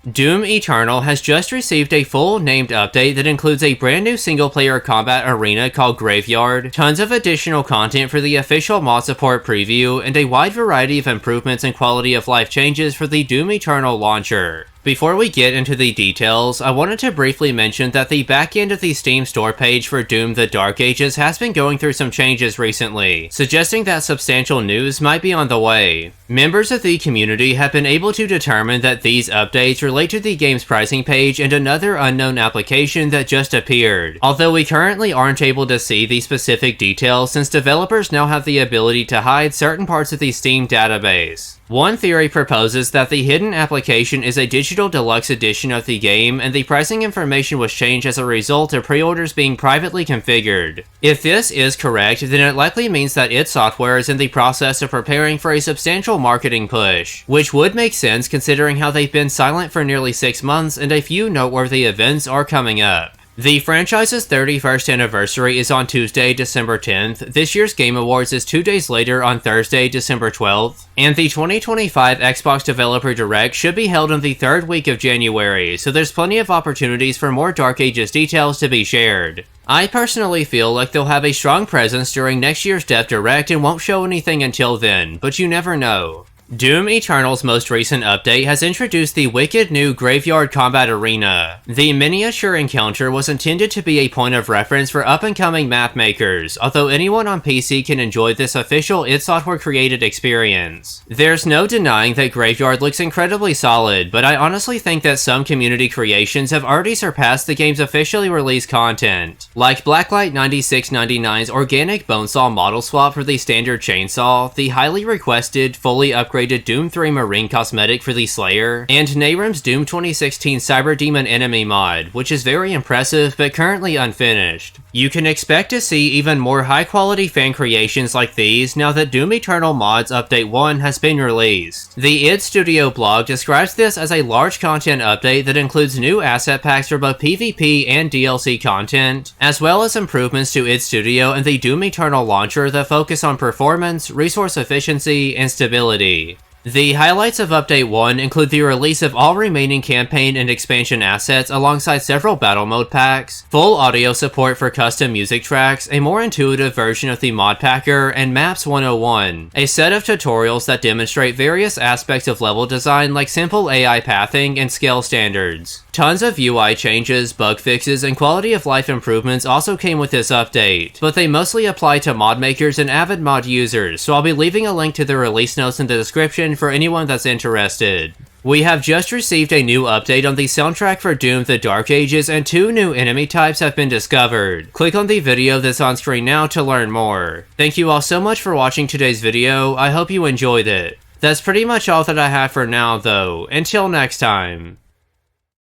Doom Eternal has just received a full named update that includes a brand new single-player combat arena called Graveyard, tons of additional content for the official mod support preview, and a wide variety of improvements and quality of life changes for the Doom Eternal launcher. Before we get into the details, I wanted to briefly mention that the back end of the Steam store page for Doom the Dark Ages has been going through some changes recently, suggesting that substantial news might be on the way. Members of the community have been able to determine that these updates relate to the game's pricing page and another unknown application that just appeared, although we currently aren't able to see the specific details since developers now have the ability to hide certain parts of the Steam database. One theory proposes that the hidden application is a digital deluxe edition of the game, and the pricing information was changed as a result of pre-orders being privately configured. If this is correct, then it likely means that id Software is in the process of preparing for a substantial marketing push, which would make sense considering how they've been silent for nearly 6 months and a few noteworthy events are coming up. The franchise's 31st anniversary is on Tuesday, December 10th, this year's Game Awards is 2 days later on Thursday, December 12th, and the 2025 Xbox Developer Direct should be held in the 3rd week of January, so there's plenty of opportunities for more Dark Ages details to be shared. I personally feel like they'll have a strong presence during next year's Dev Direct and won't show anything until then, but you never know. Doom Eternal's most recent update has introduced the wicked new Graveyard Combat Arena. The miniature encounter was intended to be a point of reference for up-and-coming map makers, although anyone on PC can enjoy this official id Software created experience. There's no denying that Graveyard looks incredibly solid, but I honestly think that some community creations have already surpassed the game's officially released content. Like Blacklight 9699's organic bonesaw model swap for the standard chainsaw, the highly requested, fully upgraded Doom 3 Marine cosmetic for the Slayer, and Nayrham's Doom 2016 Cyber Demon enemy mod, which is very impressive but currently unfinished. You can expect to see even more high-quality fan creations like these now that Doom Eternal Mods Update 1 has been released. The id Studio blog describes this as a large content update that includes new asset packs for both PvP and DLC content, as well as improvements to id Studio and the Doom Eternal launcher that focus on performance, resource efficiency, and stability. The highlights of Update 1 include the release of all remaining campaign and expansion assets alongside several battle mode packs, full audio support for custom music tracks, a more intuitive version of the mod packer, and Maps 101, a set of tutorials that demonstrate various aspects of level design like simple AI pathing and scale standards. Tons of UI changes, bug fixes, and quality of life improvements also came with this update, but they mostly apply to mod makers and avid mod users, so I'll be leaving a link to the release notes in the description for anyone that's interested. We have just received a new update on the soundtrack for Doom the Dark Ages, and 2 new enemy types have been discovered. Click on the video that's on screen now to learn more. Thank you all so much for watching today's video, I hope you enjoyed it. That's pretty much all that I have for now though, until next time.